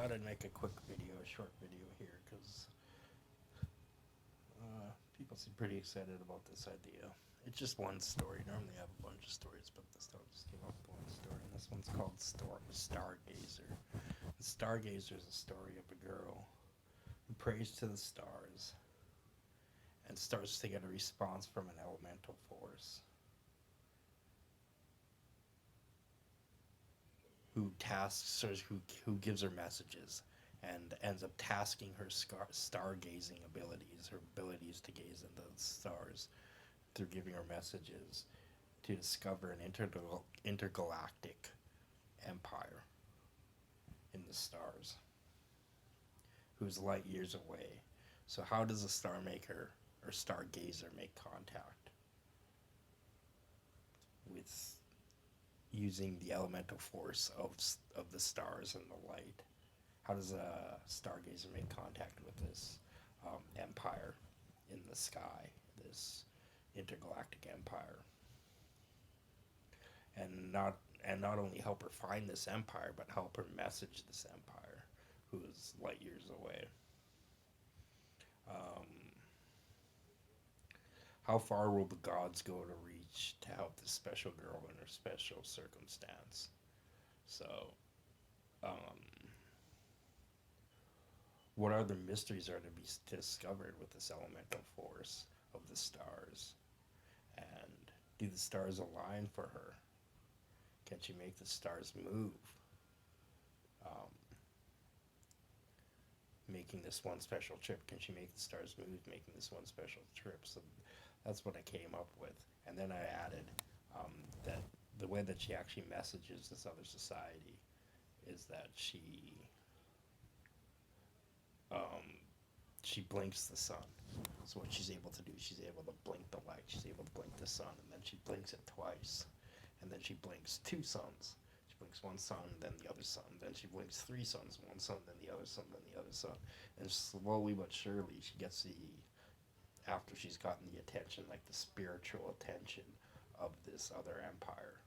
thought I'd make a quick video, a short video here, because people seem pretty excited about this idea. It's just one story. Normally I have a bunch of stories, but this time I just came up with one story. And this one's called Stargazer. The Stargazer is a story of a girl who prays to the stars and starts to get a response from an elemental force who tasks her, who gives her messages and ends up tasking her stargazing abilities, her abilities to gaze into the stars through giving her messages to discover an intergalactic empire in the stars who's light years away. So how does a star maker or stargazer make contact with using the elemental force of the stars and the light? How does a stargazer make contact with this empire in the sky, this intergalactic empire, and not only help her find this empire, but help her message this empire, who is light years away? Um, how far will the gods go to reach to help this special girl in her special circumstance? So, um, what other mysteries are to be discovered with this elemental force of the stars? And do the stars align for her? Can she make the stars move? Um, Making this one special trip, can she make the stars move? Making this one special trip. So that's what I came up with. And then I added that the way that she actually messages this other society is that um, she blinks the sun. So what she's able to do, she's able to blink the light, she's able to blink the sun, and then she blinks it twice. And then she blinks two suns. She blinks one sun, then the other sun. Then she blinks three suns, one sun, then the other sun, then the other sun. And slowly but surely, she gets after she's gotten the attention, like the spiritual attention of this other empire.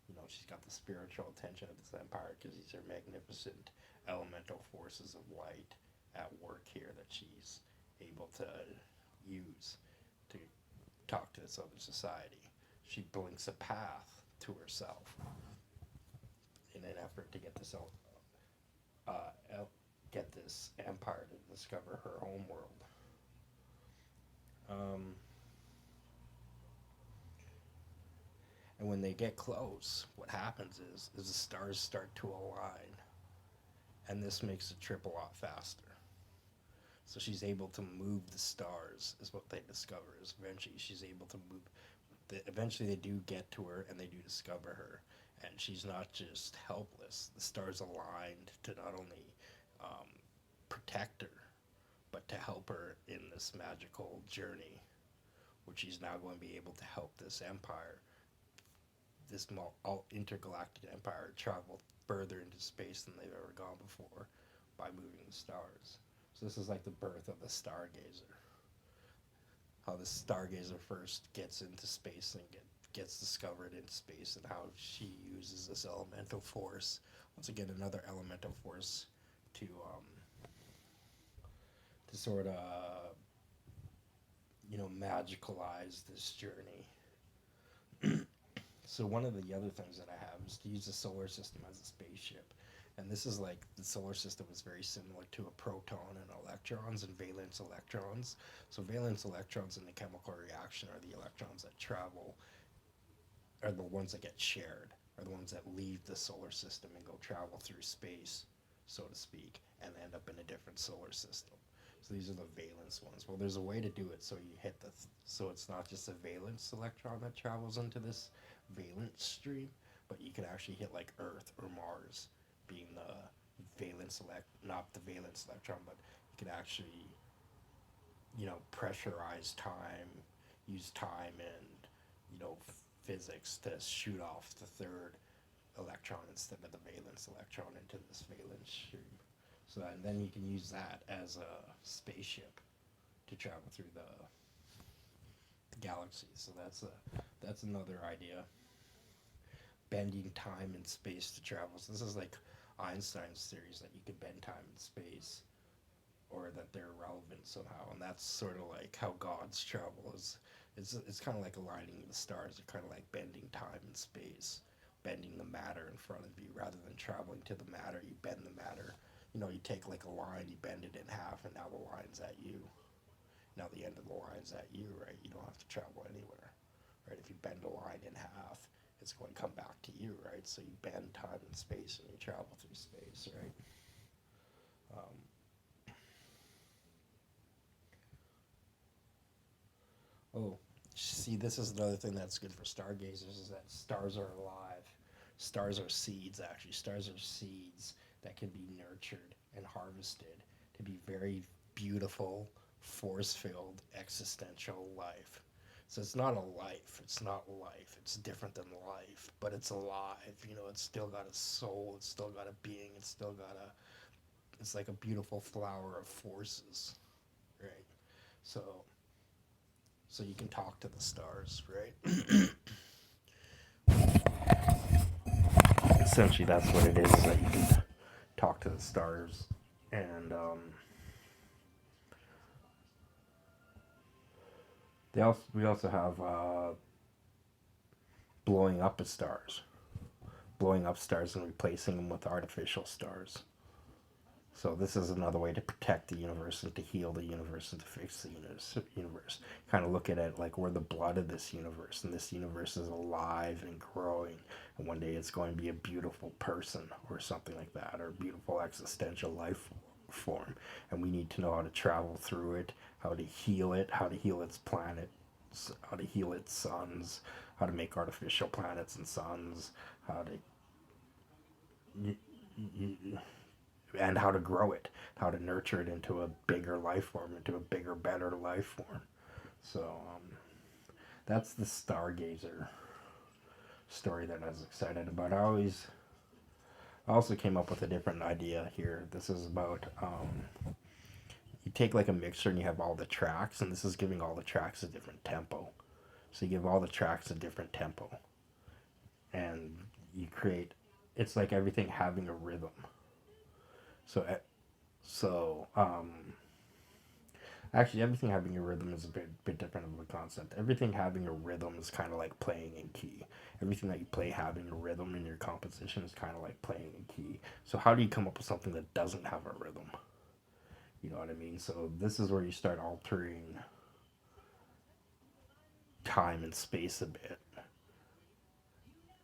You know, she's got the spiritual attention of this empire because these are magnificent elemental forces of light at work here that she's able to use to talk to this other society. She blinks a path to herself in an effort to get this empire to discover her home world. Um, and when they get close, what happens is the stars start to align, and this makes the trip a lot faster. So she's able to move the stars, is what they discover. Is eventually she's able to move. Eventually they do get to her and they do discover her, and she's not just helpless. The stars aligned to not only um, protect her, but to help her in this magical journey, which she's now going to be able to help this empire, this intergalactic empire, travel further into space than they've ever gone before by moving the stars. So this is like the birth of the stargazer. How the stargazer first gets into space and gets discovered in space, and how she uses this elemental force. Once again, another elemental force to sort of magicalize this journey. So one of the other things that I have is to use the solar system as a spaceship. And this is like the solar system is very similar to a proton and electrons and valence electrons. So valence electrons in the chemical reaction are the electrons that travel, are the ones that get shared, are the ones that leave the solar system and go travel through space, so to speak, and end up in a different solar system. So these are the valence ones. Well, there's a way to do it so you hit so it's not just a valence electron that travels into this valence stream, but you can actually hit like Earth or Mars being the not the valence electron, but you can actually, pressurize time, use time and, physics to shoot off the third electron instead of the valence electron into this valence stream. So and then you can use that as a spaceship to travel through the galaxy. So that's another idea. Bending time and space to travel. So this is like Einstein's theories that you could bend time and space, or that they're relevant somehow. And that's sort of like how God's travel is. It's kind of like aligning the stars. They're kind of like bending time and space, bending the matter in front of you rather than traveling to the matter. You bend the matter. You know, you take like a line, you bend it in half, and now the line's at you. Now the end of the line's at you, right? You don't have to travel anywhere, right? If you bend a line in half, it's going to come back to you, right? So you bend time and space and you travel through space, right? Um, oh, see, this is another thing that's good for stargazers is that stars are alive. Stars are seeds, actually. Stars are seeds that can be nurtured and harvested to be very beautiful, force filled, existential life. So it's not a life. It's not life. It's different than life, but it's alive. You know, it's still got a soul. It's still got a being. It's still got a. It's like a beautiful flower of forces, right? So, so you can talk to the stars, right? Essentially, that's what it is. That you can talk to the stars, and we also have blowing up of stars, blowing up stars and replacing them with artificial stars. So this is another way to protect the universe and to heal the universe and to fix the universe. Kind of look at it like we're the blood of this universe, and this universe is alive and growing. And one day it's going to be a beautiful person or something like that, or a beautiful existential life form. And we need to know how to travel through it, how to heal it, how to heal its planets, how to heal its suns, how to make artificial planets and suns, how to and how to grow it, how to nurture it into a bigger life form, into a bigger, better life form. So that's the Stargazer story that I was excited about. I also came up with a different idea here. This is about you take like a mixer and you have all the tracks, and this is giving all the tracks a different tempo. So you give all the tracks a different tempo, and you create. It's like everything having a rhythm. So so actually, everything having a rhythm is a bit different of a concept. Everything having a rhythm is kind of like playing in key. Everything that you play having a rhythm in your composition is kind of like playing in key. So how do you come up with something that doesn't have a rhythm? You know what I mean? So this is where you start altering time and space a bit.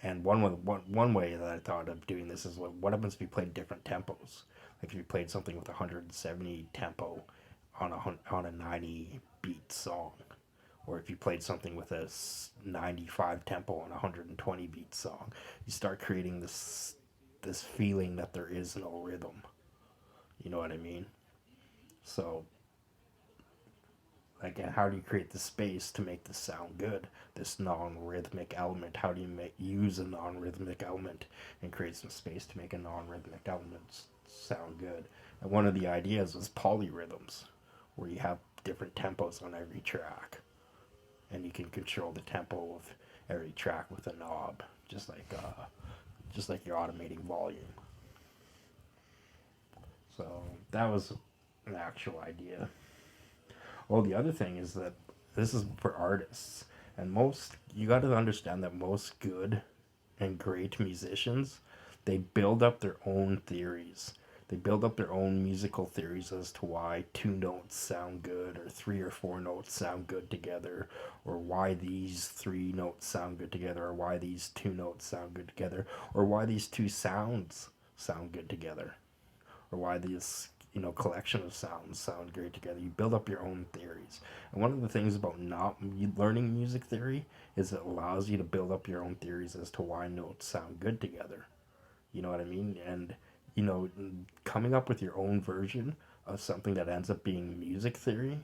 And one way that I thought of doing this is what happens if you played different tempos? Like if you played something with 170 tempo on a 90 beat song, or if you played something with a 95 tempo on a 120 beat song, you start creating this feeling that there is no rhythm. You know what I mean? So again, how do you create the space to make this sound good? This non-rhythmic element. How do you use a non-rhythmic element and create some space to make a non-rhythmic element sound good? And one of the ideas was polyrhythms, where you have different tempos on every track, and you can control the tempo of every track with a knob, just like you're automating volume. So that was an actual idea. Well, the other thing is that this is for artists, and you got to understand that most good and great musicians, they build up their own theories. They build up their own musical theories as to why two notes sound good, or three or four notes sound good together, or why these three notes sound good together, or why these two notes sound good together, or why these two sounds sound good together, or why these collection of sounds sound great together. You build up your own theories, and one of the things about not learning music theory is it allows you to build up your own theories as to why notes sound good together. You know what I mean? And coming up with your own version of something that ends up being music theory,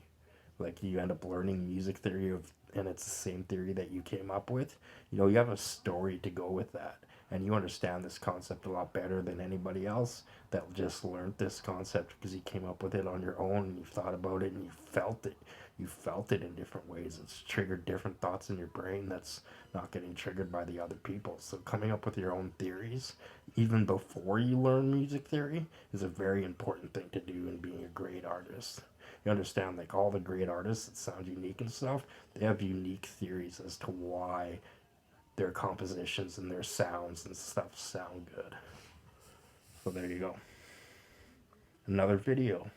like you end up learning music theory and it's the same theory that you came up with. You have a story to go with that, And you understand this concept a lot better than anybody else that just learned this concept because you came up with it on your own and you thought about it and you felt it. You felt it in different ways. It's triggered different thoughts in your brain that's not getting triggered by the other people. So coming up with your own theories, even before you learn music theory, is a very important thing to do in being a great artist. You understand, like all the great artists that sound unique and stuff, they have unique theories as to why their compositions and their sounds and stuff sound good. So there you go. Another video.